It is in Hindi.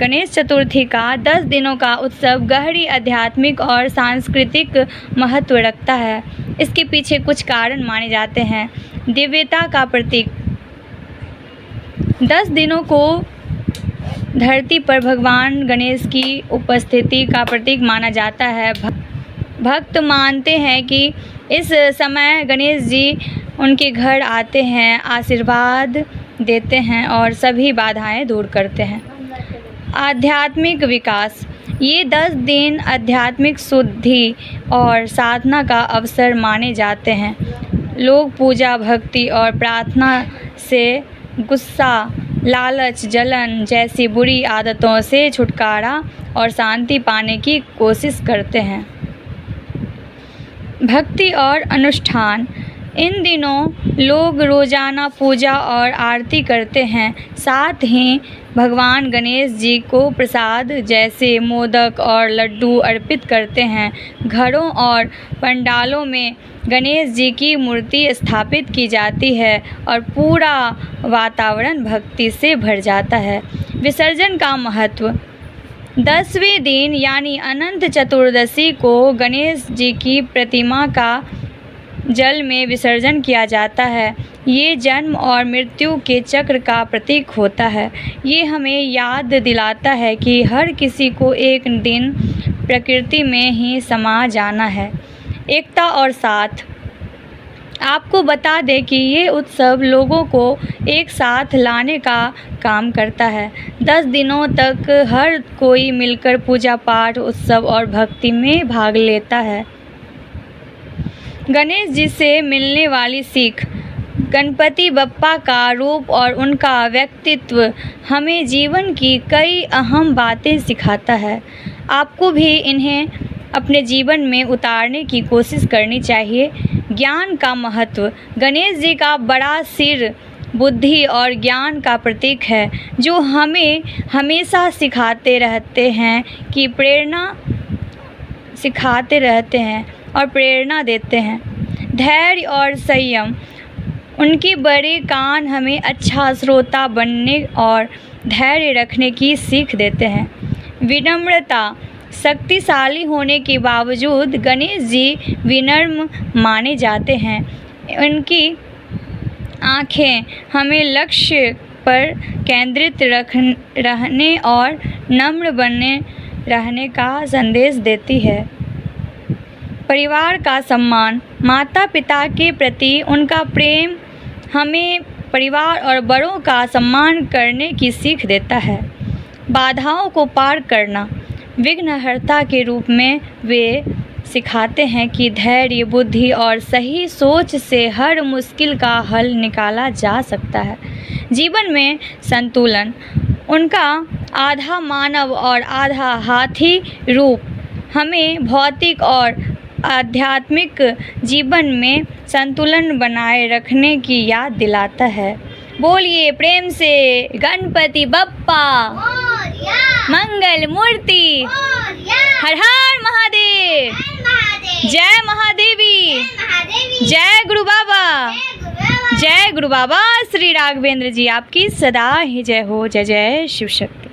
गणेश चतुर्थी का 10 दिनों का उत्सव गहरी आध्यात्मिक और सांस्कृतिक महत्व रखता है। इसके पीछे कुछ कारण माने जाते हैं। दिव्यता का प्रतीक। 10 दिनों को धरती पर भगवान गणेश की उपस्थिति का प्रतीक माना जाता है। भक्त मानते हैं कि इस समय गणेश जी उनके घर आते हैं, आशीर्वाद देते हैं और सभी बाधाएं दूर करते हैं। आध्यात्मिक विकास। ये 10 दिन आध्यात्मिक शुद्धि और साधना का अवसर माने जाते हैं। लोग पूजा, भक्ति और प्रार्थना से गुस्सा, लालच, जलन जैसी बुरी आदतों से छुटकारा और शांति पाने की कोशिश करते हैं। भक्ति और अनुष्ठान। इन दिनों लोग रोज़ाना पूजा और आरती करते हैं। साथ ही भगवान गणेश जी को प्रसाद जैसे मोदक और लड्डू अर्पित करते हैं। घरों और पंडालों में गणेश जी की मूर्ति स्थापित की जाती है और पूरा वातावरण भक्ति से भर जाता है। विसर्जन का महत्व। 10वें दिन यानी अनंत चतुर्दशी को गणेश जी की प्रतिमा का जल में विसर्जन किया जाता है। ये जन्म और मृत्यु के चक्र का प्रतीक होता है। ये हमें याद दिलाता है कि हर किसी को एक दिन प्रकृति में ही समा जाना है। एकता और साथ। आपको बता दें कि ये उत्सव लोगों को एक साथ लाने का काम करता है। 10 दिनों तक हर कोई मिलकर पूजा पाठ, उत्सव और भक्ति में भाग लेता है। गणेश जी से मिलने वाली सीख। गणपति बप्पा का रूप और उनका व्यक्तित्व हमें जीवन की कई अहम बातें सिखाता है। आपको भी इन्हें अपने जीवन में उतारने की कोशिश करनी चाहिए। ज्ञान का महत्व। गणेश जी का बड़ा सिर बुद्धि और ज्ञान का प्रतीक है, जो हमें हमेशा सिखाते रहते हैं और प्रेरणा देते हैं। धैर्य और संयम। उनके बड़े कान हमें अच्छा श्रोता बनने और धैर्य रखने की सीख देते हैं। विनम्रता। शक्तिशाली होने के बावजूद गणेश जी विनम्र माने जाते हैं। उनकी आँखें हमें लक्ष्य पर केंद्रित रहने और नम्र बने रहने का संदेश देती है। परिवार का सम्मान। माता पिता के प्रति उनका प्रेम हमें परिवार और बड़ों का सम्मान करने की सीख देता है। बाधाओं को पार करना। विघ्नहर्ता के रूप में वे सिखाते हैं कि धैर्य, बुद्धि और सही सोच से हर मुश्किल का हल निकाला जा सकता है। जीवन में संतुलन। उनका आधा मानव और आधा हाथी रूप हमें भौतिक और आध्यात्मिक जीवन में संतुलन बनाए रखने की याद दिलाता है। बोलिए प्रेम से गणपति बप्पा मंगल मूर्ति। हर हर महादेव। जय महादेवी। जय गुरु बाबा। जय गुरु बाबा श्री राघवेंद्र जी। आपकी सदा ही जय हो। जय जय शिव शक्ति।